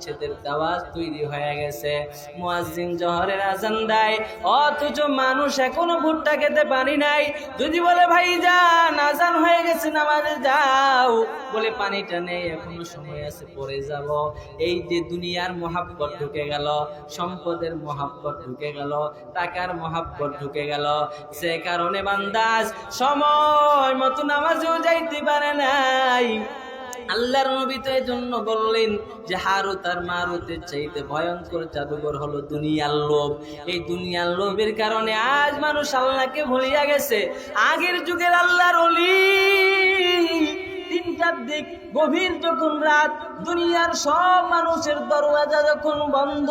বিচ্ছেদের দেওয়াল তৈরি হয়ে গেছে। মুয়াজ্জিন জোহরের আযান দেয়, অথচ মানুষ এখনো ভুট্টা খেতে পারি নাই। যদি বলে ভাইজান আযান হয়ে গেছে নামাজে যাও, বলে পানিটা নেই এখনো সময় আছে পরে যাব। এই যে দুনিয়ার মহাব্বত ঢুকে গেল, সম্পদের মহাব্বত ঢুকে গেল, টাকার মহাব্বত ঢুকে গেল, সে কারণে বান্দাজ সময় মতো নামাজেও যাইতে পারে নাই। আল্লাহর নবী তো এজন্য বললেন যে হারুত আর মারুতের চাইতে ভয়ঙ্কর জাদুঘর হলো দুনিয়ার লোভ। এই দুনিয়ার লোভের কারণে আজ মানুষ আল্লাহকে ভুলিয়া গেছে। আগের যুগের আল্লাহর ওলি তিনটার দিক গভীর যখন রাত, দুনিয়ার সব মানুষের দরওয়াজা যখন বন্ধ,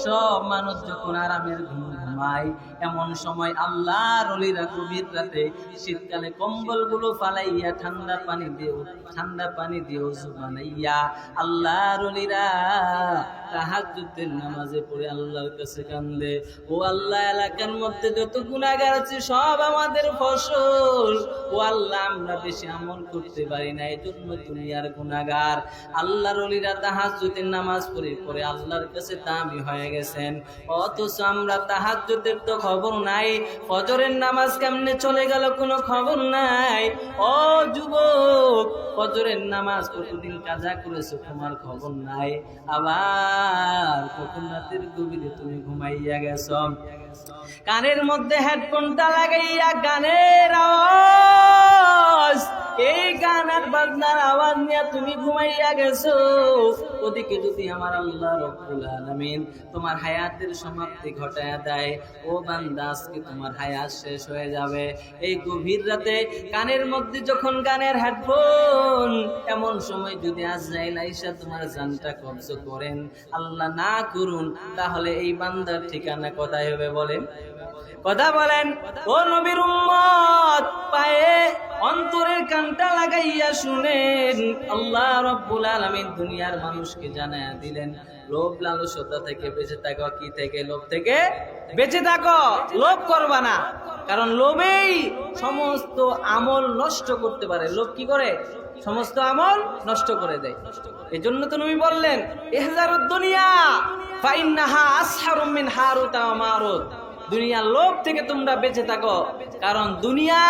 সব মানুষ যখন আরামের ঘুম ঘুমায়, এমন সময় আল্লাহর ওলিরা গভীর রাতে শীতকালে কম্বলগুলো ফালাইয়া ঠান্ডা পানি দিয়ে ওযু বানাইয়া আল্লাহর ওলিরা তাহাজ্জুদের নামাজে পড়ে আল্লাহর কাছে কান্দে, ও আল্লাহ এলাকার মধ্যে যত গুনাহগার আছে সব আমাদের ফসল, ও আল্লাহ আমরা বেশি আমল করতে পারি না এজন্য দুনিয়ার গুনাহগার। আল্লাহর ওলিরা তাহাজ্জুদের নামাজ পড়ে আল্লাহর কাছে দামি হয়ে গেছেন, অথচ আমরা তাহাজ্জুদের তো খবর নাই, ফজরের নামাজ কেমনে চলে গেল কোনো খবর নাই। ও যুবক, ফজরের নামাজ কতদিন কাজা করেছো তোমার খবর নাই, আবার কখন রাতের গভীরে তুমি ঘুমাইয়া গেছো। কানের মধ্যে হেডফোনটা লাগাইয়া গানের আওয়াজ, এই গান আর বাজনার আওয়াজ নিয়ে তুমি ঘুমাইয়া গেছো। ওদিকে যদি আমার আল্লাহ রব্বুল আলামিন তোমার হায়াতের সমাপ্তি ঘটায়া দেয়, ও বান্দা আজকে তোমার হায়াত শেষ হয়ে যাবে। এই গভীর রাতে কানের মধ্যে যখন গানের হেডফোন, এমন সময় যদি আজরাইল আইসা তোমার জানটা কবজ করেন, আল্লাহ না করুন, তাহলে এই বান্দার ঠিকানা কোথায় হবে বলেন? কথা বলেন। ও নবীর উম্মত, পায়ে অন্তরের কানটা লাগাইয়া শুনেন, আল্লাহ রাব্বুল আলামিন দুনিয়ার মানুষকে জানায়া দিলেন, লোভ লালসতা থেকে বেঁচে থাকো। কি থেকে? লোভ থেকে বেঁচে থাকো, লোভ করবা না, কারণ লোভেই সমস্ত আমল নষ্ট করতে পারে। লোভ কি করে? সমস্ত আমল নষ্ট করে দেয়। এজন্য তো নবী বললেন, ইহজারুদ দুনিয়া ফাইন্নাহা আসহারু মিন হারুত ওয়া মারুত। দুনিয়ার লোভ থেকে তোমরা বেঁচে থাকো, কারণ দুনিয়া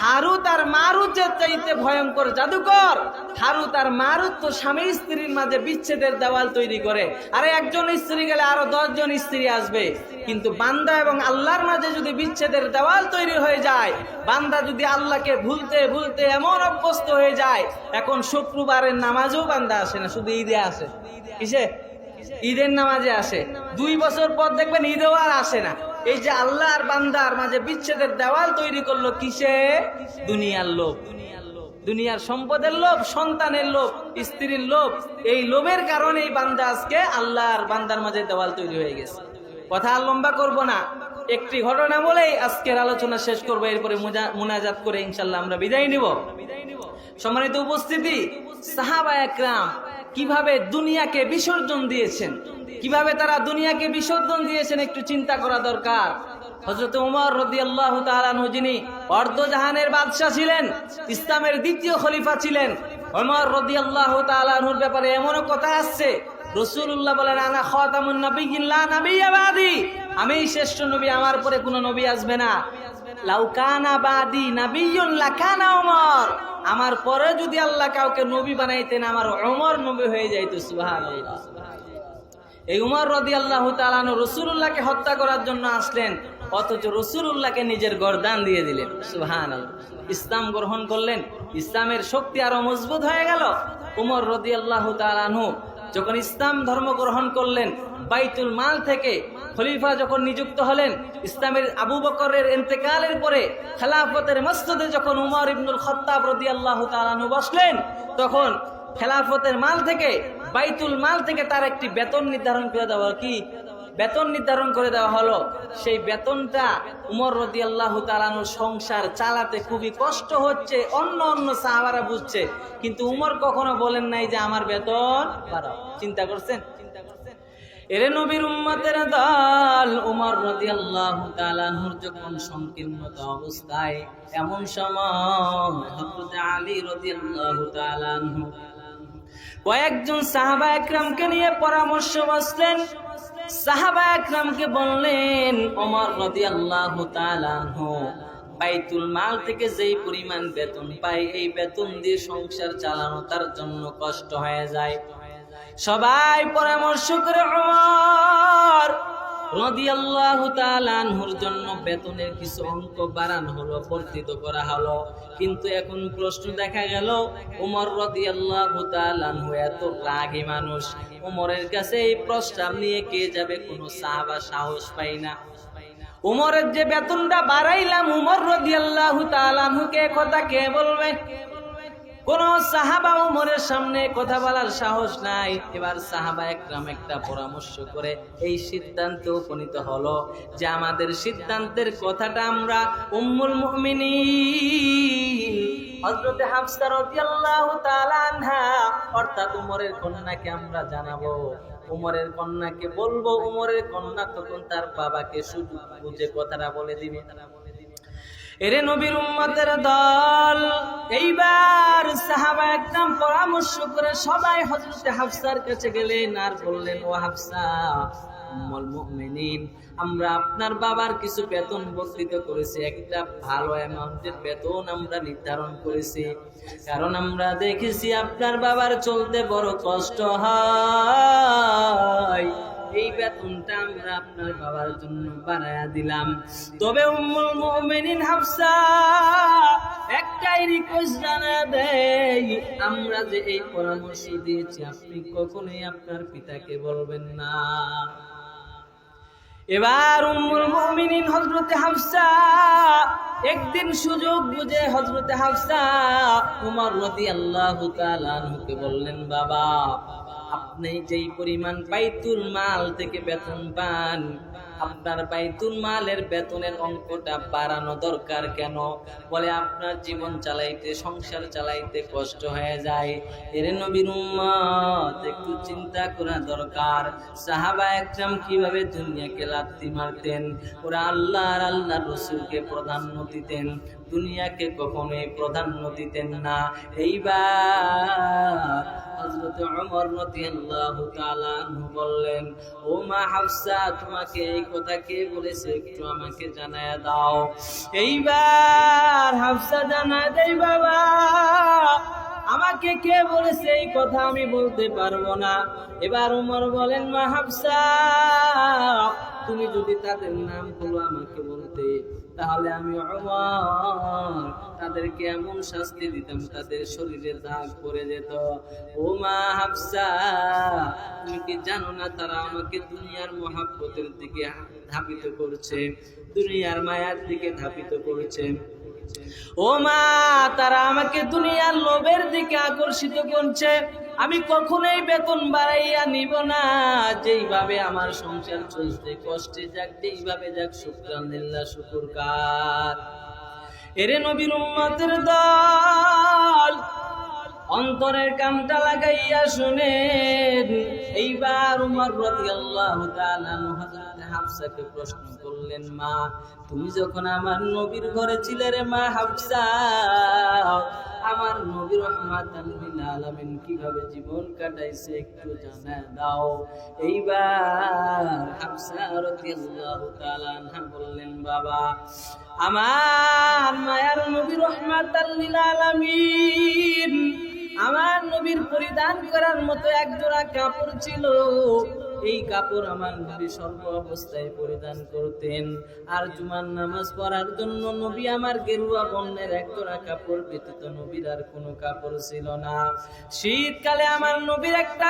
হারুত আর মারুতের চাইতে ভয়ঙ্কর জাদুকর। হারুত আর মারুত তো স্বামী স্ত্রীর মাঝে বিচ্ছেদের দেওয়াল তৈরি করে, আরে একজন স্ত্রী গেলে আরো 10 জন স্ত্রী আসবে। কিন্তু বান্দা এবং আল্লাহর মাঝে যদি বিচ্ছেদের দেওয়াল তৈরি হয়ে যায়, বান্দা যদি আল্লাহকে ভুলতে ভুলতে এমন অভ্যস্ত হয়ে যায়, এখন শুক্রবারের নামাজেও বান্দা আসে না, শুধু ঈদে আসে। কিসে? ঈদের নামাজে আসে। 2 বছর পর দেখবেন ঈদেও আর আসে না। এই যে আল্লাহ আর বান্দার মাঝে বিচ্ছেদের দেওয়াল তৈরি করলো কিসে? দুনিয়ার লোভ, দুনিয়ার সম্পদের লোভ, সন্তানের লোভ, স্ত্রীর লোভ। এই লোভের কারণে এই বান্দা আজকে আল্লাহ আর বান্দার মাঝে দেওয়াল তৈরি হয়ে গেছে। কথা আর লম্বা করবো না, একটি ঘটনা বলেই আজকের আলোচনা শেষ করবো, এরপরে মুনাজাত করে ইনশাল্লাহ আমরা বিদায় নিব। সম্মানিত উপস্থিতি, সাহাবায়ে একরাম কিভাবে দুনিয়াকে বিসর্জন দিয়েছেন, কিভাবে তারা দুনিয়াকে বিসর্জন দিয়েছেন একটু চিন্তা করা দরকার। হযরত ওমর রাদিয়াল্লাহু তাআলা আনহু, যিনি অর্ধজাহানের বাদশা ছিলেন, ইসলামের দ্বিতীয় খলিফা ছিলেন, ওমর রাদিয়াল্লাহু তাআলা আনহুর ব্যাপারে এমনও কথা আসছে, রাসূলুল্লাহ বলেন, আনা খাতামুন নাবিয়্যিন লা নাবিয়্যা বাদি, আমি শ্রেষ্ঠ নবী, আমার পরে কোনো নবী আসবে না। লাউ কানা বাদি নাবিয়্যুন লাকানা ওমর, আমার পরে যদি আল্লাহ কাউকে নবী বানাইতেন আমার ওমর নবী হয়ে যাইতো। সুবহানাল্লাহ। এই উমর রাদিয়াল্লাহু তাআলা আনহু রাসূলুল্লাহকে হত্যা করার জন্য আসলেন, অথচ রাসূলুল্লাহকে নিজের গর্দান দিয়ে দিলেন। সুবহানাল্লাহ। ইসলাম গ্রহণ করলেন, ইসলামের শক্তি আরো মজবুত হয়ে গেল। উমর রাদিয়াল্লাহু তাআলা আনহু যখন ইসলাম ধর্ম গ্রহণ করলেন, বাইতুল মাল থেকে খলিফা যখন নিযুক্ত হলেন, ইসলামের আবু বকরের ইন্তেকালের পরে খেলাফতের মসনদে যখন উমর ইবনুল খাত্তাব রাদিয়াল্লাহু তাআলা আনহু বসলেন, তখন খেলাফতের মাল থেকে, বাইতুল মাল থেকে তার একটি বেতন নির্ধারণ করে দেওয়া, কি বেতন নির্ধারণ করে দেওয়া হলো। সেই বেতনটা উমর রাদিয়াল্লাহু তাআলা আনহুর সংসার চালাতে খুবই কষ্ট হচ্ছে, অন্য সাহাবারা বুঝছে, কিন্তু উমর কখনো বলেন নাই যে আমার বেতন বাড়াও। চিন্তা করছেন? এরে নবীর উম্মতের দল, উমর রাদিয়াল্লাহু তাআলা আনহুর যখন সংকীর্ণতা অবস্থায়, এমন সময় হযরত আলী রাদিয়াল্লাহু তাআলা আনহু কয়েকজন সাহাবা একরামকে নিয়ে পরামর্শ বসলেন। সাহাবা একরামকে বললেন, ওমর রাদিয়াল্লাহু তাআলা আনহু বাইতুল মাল থেকে যেই পরিমাণ বেতন পায়, এই বেতন দিয়ে সংসার চালানো তার জন্য কষ্ট হয়ে যায়। সবাই পরামর্শ করে ওমর রাদিয়াল্লাহু তাআলা আনহুর জন্য বেতনের কিছু অঙ্ক বাড়ানো হলো, বর্ধিত করা হলো। কিন্তু এখন প্রশ্ন দেখা গেল, ওমর রাদিয়াল্লাহু তাআলা আনহু এত রাগী মানুষ, ওমরের কাছে এই প্রস্তাব নিয়ে কে যাবে? কোনো সাহাবা সাহস পায় না। উমরের যে বেতনটা বাড়াইলাম, উমর রাদিয়াল্লাহু তাআলা আনহুকে কথা কে বলবে? কোন সাহাবা উমরের সামনে কথা বলার সাহস নাই। এবার সাহাবা একরাম একটা পরামর্শ করে এই সিদ্ধান্তে উপনীত হলো যে আমাদের সিদ্ধান্তের কথাটা আমরা উম্মুল মুমিনিন হযরত হাফসা রাদিয়াল্লাহু তাআলা আনহা অর্থাৎ উমরের কন্যাকে আমরা জানাবো, উমরের কন্যাকে বলবো। উমরের কন্যা তখন তার বাবাকে সুযোগ বুঝে কথাটা বলে দিবে। এরে নবীর উম্মতের দল, এইবার সাহাবা একদম পরামর্শ করে সবাই হযরত হাফসার কাছে গেলেন আর বললেন, ও হাফসা উম্মুল মুমিনিন, আমরা আপনার বাবার কিছু বেতন বর্ধিত করেছি, একটা ভালো অ্যামাউন্টের বেতন আমরা নির্ধারণ করেছি, কারণ আমরা দেখেছি আপনার বাবার চলতে বড় কষ্ট হয়। এই বেতনটা আমরা আপনার বাবার জন্য বাড়ায়া দিলাম। তবে উম্মুল মুমিনিন হাফসা একটাই রিকোয়েস্ট জানা দেই, আমরা যে এই পরামর্শ দিয়েছি আপনি কখনোই আপনার পিতাকে বলবেন না। এবার উম্মুল মুমিনিন হযরত হাফসা একদিন সুযোগ বুঝে হযরত হাফসা ওমর রাদিয়াল্লাহু তাআলা আনহুকে বললেন, বাবা আপনি যেই পরিমাণ বাইতুল মাল থেকে বেতন পান, আপনার বাইতুল মালের বেতনের অঙ্কটা বাড়ানো দরকার কেন? বলে আপনার জীবন চালাইতে, সংসার চালাইতে কষ্ট হয়ে যায়। এর নবীর উম্মত একটু চিন্তা করা দরকার। সাহাবা একরাম কিভাবে দুনিয়াকে লাথি মারতেন, ওরা আল্লাহর রাসূলকে প্রাধান্য দিতেন, দুনিয়াকে কখনোই প্রাধান্য দিতেন না। এইবার হযরত ওমর রাদিয়াল্লাহু তাআলা আনহু বললেন, ও মা হাফসা, তোমাকে এই কথা কে বলেছে একটু আমাকে জানায়া দাও। এইবার হাফসা জানায় দেই, বাবা আমাকে কে বলেছে এই কথা আমি বলতে পারবো না। এবার ওমর বলেন, মা হাফসা তুমি যদি তাদের নামগুলো আমাকে বলতে, তাহলে আমি ওমর তাদেরকে এমন শাস্তি দিতাম তাদের শরীরে দাগ পড়ে যেত। ও মা হাফসা তুমি কি জানো না তারা আমাকে দুনিয়ার মহাব্বতের দিকে ধাবিত করছে, দুনিয়ার মায়ার দিকে ধাবিত করছে। ও মা তারা আমাকে দুনিয়ার লোভের দিকে আকর্ষিত করছে। আমি কখনোই বেতন বাড়াইয়া নিব না। যেইভাবে আমার সংসার চলছে, কষ্টে যাক যেইভাবে যাক, শুকরানিল্লাহ শুকরকার। এরে নবীর উম্মতের দল, অন্তরের কামটা লাগাইয়া শুনেন। এইবার উমর রাদিয়াল্লাহু তাআলা আনহু হযরত হাফসাকে প্রশ্ন করলেন, মা তুমি যখন আমার নবীর ঘরে ছিলে রে মা হাফসা, আমার নবী রাহমাতাল লিল আলামিন কিভাবে জীবন কাটাইছে একটু জানায় দাও। এইবার হাফসা রাদিয়াল্লাহু তাআলা আনহা বললেন, বাবা আমার মায়ার নবী রাহমাতাল লিল আলামিন, আমার নবীর পরিধান করার মতো একজোড়া কাপড় ছিল। এই কাপড় আমার নবী সর্ব অবস্থায় পরিধান করতেন। আর জুমার নামাজ পড়ার জন্য নবী আমার গেরুয়া বর্ণের একজোড়া কাপড় ব্যতীত নবীর আর কোনো কাপড় ছিল না। শীতকালে আমার নবীর একটা